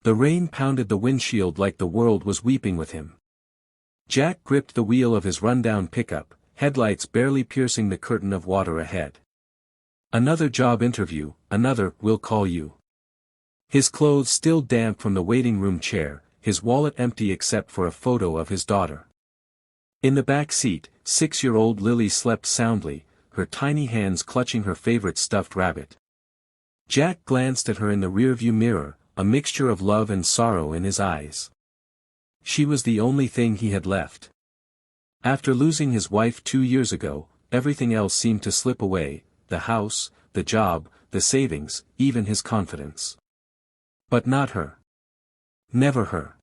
The rain pounded the windshield like the world was weeping with him. Jack gripped the wheel of his rundown pickup, headlights barely piercing the curtain of water ahead. Another job interview, another, we'll call you. His clothes still damp from the waiting room chair, his wallet empty except for a photo of his daughter. In the back seat, 6-year-old Lily slept soundly, her tiny hands clutching her favorite stuffed rabbit. Jack glanced at her in the rearview mirror, a mixture of love and sorrow in his eyes. She was the only thing he had left. After losing his wife 2 years ago, everything else seemed to slip away, the house, the job, the savings, even his confidence. But not her. Never her.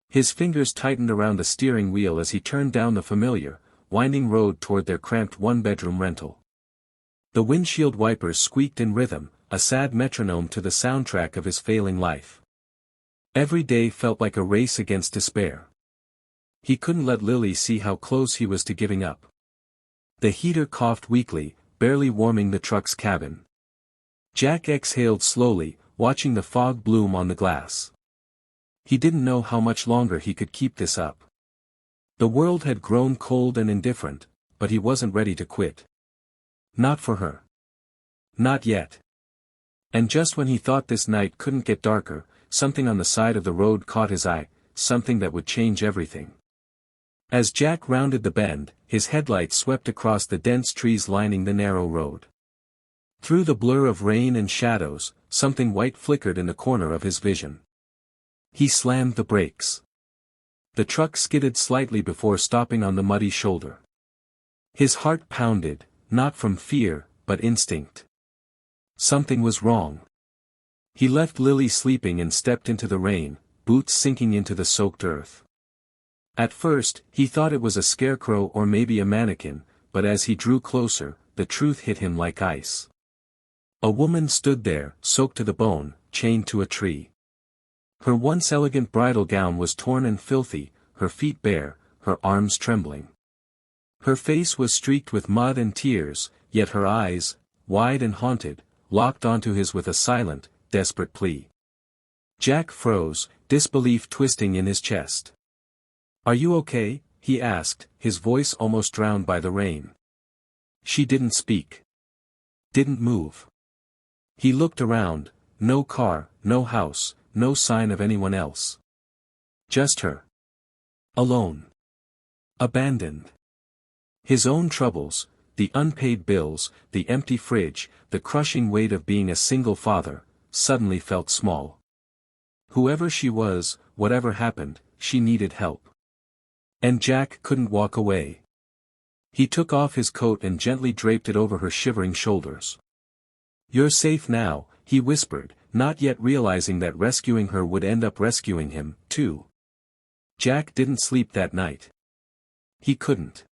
His fingers tightened around the steering wheel as he turned down the familiar, winding road toward their cramped one-bedroom rental. The windshield wipers squeaked in rhythm, a sad metronome to the soundtrack of his failing life. Every day felt like a race against despair. He couldn't let Lily see how close he was to giving up. The heater coughed weakly, barely warming the truck's cabin. Jack exhaled slowly, watching the fog bloom on the glass. He didn't know how much longer he could keep this up. The world had grown cold and indifferent, but he wasn't ready to quit. Not for her. Not yet. And just when he thought this night couldn't get darker, something on the side of the road caught his eye, something that would change everything. As Jack rounded the bend, his headlights swept across the dense trees lining the narrow road. Through the blur of rain and shadows, something white flickered in the corner of his vision. He slammed the brakes. The truck skidded slightly before stopping on the muddy shoulder. His heart pounded, not from fear, but instinct. Something was wrong. He left Lily sleeping and stepped into the rain, boots sinking into the soaked earth. At first, he thought it was a scarecrow or maybe a mannequin, but as he drew closer, the truth hit him like ice. A woman stood there, soaked to the bone, chained to a tree. Her once elegant bridal gown was torn and filthy, her feet bare, her arms trembling. Her face was streaked with mud and tears, yet her eyes, wide and haunted, locked onto his with a silent, desperate plea. Jack froze, disbelief twisting in his chest. "Are you okay?" he asked, his voice almost drowned by the rain. She didn't speak. Didn't move. He looked around, no car, no house, no sign of anyone else. Just her. Alone. Abandoned. His own troubles, the unpaid bills, the empty fridge, the crushing weight of being a single father, suddenly felt small. Whoever she was, whatever happened, she needed help. And Jack couldn't walk away. He took off his coat and gently draped it over her shivering shoulders. "You're safe now," he whispered, not yet realizing that rescuing her would end up rescuing him, too. Jack didn't sleep that night. He couldn't.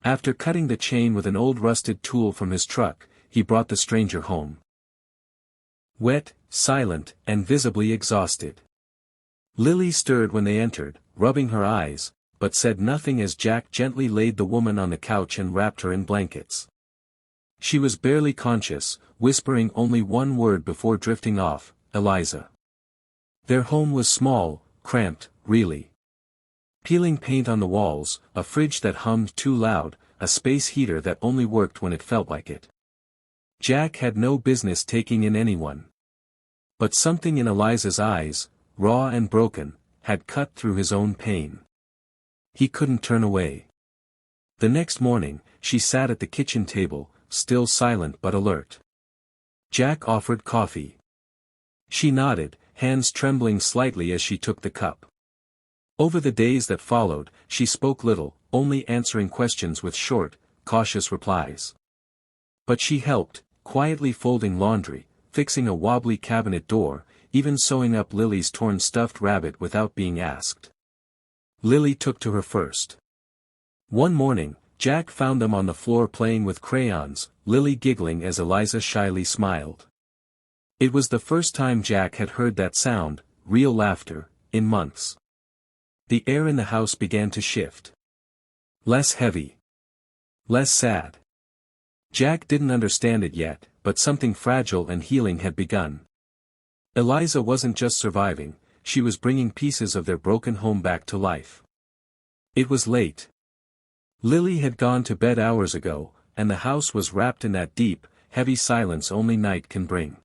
After cutting the chain with an old rusted tool from his truck, he brought the stranger home. Wet, silent, and visibly exhausted. Lily stirred when they entered, rubbing her eyes, but said nothing as Jack gently laid the woman on the couch and wrapped her in blankets. She was barely conscious, whispering only one word before drifting off, "Eliza." Their home was small, cramped, really. Peeling paint on the walls, a fridge that hummed too loud, a space heater that only worked when it felt like it. Jack had no business taking in anyone. But something in Eliza's eyes, raw and broken, had cut through his own pain. He couldn't turn away. The next morning, she sat at the kitchen table, still silent but alert. Jack offered coffee. She nodded, hands trembling slightly as she took the cup. Over the days that followed, she spoke little, only answering questions with short, cautious replies. But she helped, quietly folding laundry, fixing a wobbly cabinet door, even sewing up Lily's torn stuffed rabbit without being asked. Lily took to her first. One morning, Jack found them on the floor playing with crayons, Lily giggling as Eliza shyly smiled. It was the first time Jack had heard that sound, real laughter, in months. The air in the house began to shift. Less heavy. Less sad. Jack didn't understand it yet, but something fragile and healing had begun. Eliza wasn't just surviving, she was bringing pieces of their broken home back to life. It was late. Lily had gone to bed hours ago, and the house was wrapped in that deep, heavy silence only night can bring.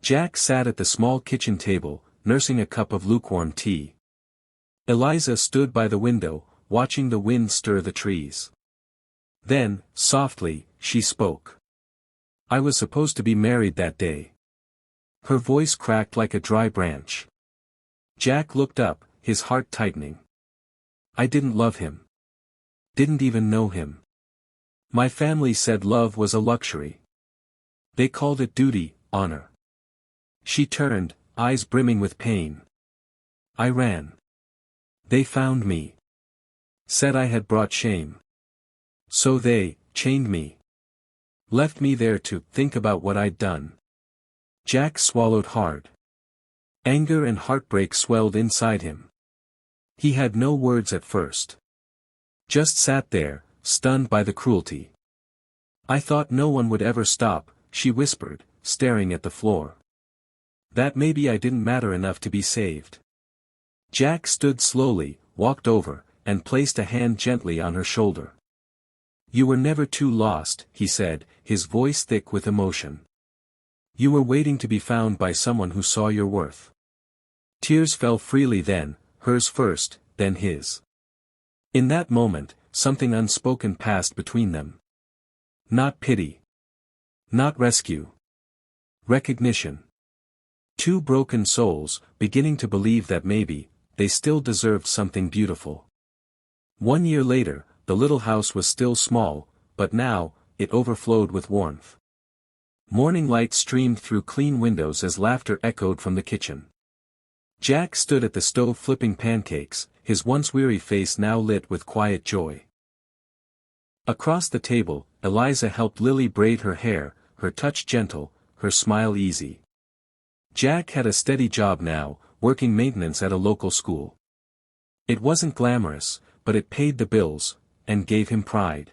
Jack sat at the small kitchen table, nursing a cup of lukewarm tea. Eliza stood by the window, watching the wind stir the trees. Then, softly, she spoke. "I was supposed to be married that day." Her voice cracked like a dry branch. Jack looked up, his heart tightening. "I didn't love him. Didn't even know him. My family said love was a luxury. They called it duty, honor." She turned, eyes brimming with pain. "I ran. They found me. Said I had brought shame. So they chained me. Left me there to think about what I'd done." Jack swallowed hard. Anger and heartbreak swelled inside him. He had no words at first. Just sat there, stunned by the cruelty. "I thought no one would ever stop," she whispered, staring at the floor. "That maybe I didn't matter enough to be saved." Jack stood slowly, walked over, and placed a hand gently on her shoulder. "You were never too lost," he said, his voice thick with emotion. "You were waiting to be found by someone who saw your worth." Tears fell freely then, hers first, then his. In that moment, something unspoken passed between them. Not pity. Not rescue. Recognition. Two broken souls, beginning to believe that maybe, they still deserved something beautiful. 1 year later, the little house was still small, but now, it overflowed with warmth. Morning light streamed through clean windows as laughter echoed from the kitchen. Jack stood at the stove flipping pancakes, his once weary face now lit with quiet joy. Across the table, Eliza helped Lily braid her hair, her touch gentle, her smile easy. Jack had a steady job now, working maintenance at a local school. It wasn't glamorous, but it paid the bills, and gave him pride.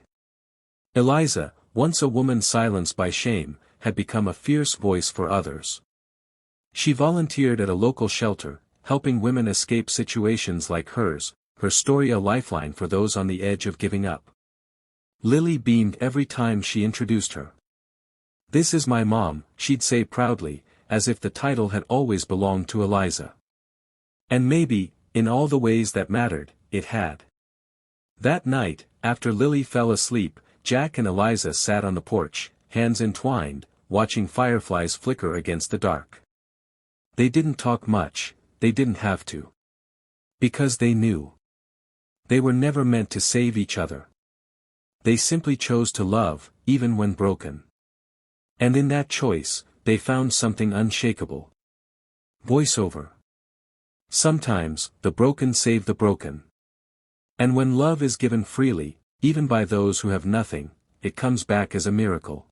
Eliza, once a woman silenced by shame, had become a fierce voice for others. She volunteered at a local shelter, helping women escape situations like hers, her story a lifeline for those on the edge of giving up. Lily beamed every time she introduced her. "This is my mom," she'd say proudly, as if the title had always belonged to Eliza. And maybe, in all the ways that mattered, it had. That night, after Lily fell asleep, Jack and Eliza sat on the porch, hands entwined, watching fireflies flicker against the dark. They didn't talk much, they didn't have to. Because they knew. They were never meant to save each other. They simply chose to love, even when broken. And in that choice, they found something unshakable. Voiceover. Sometimes, the broken save the broken. And when love is given freely, even by those who have nothing, it comes back as a miracle.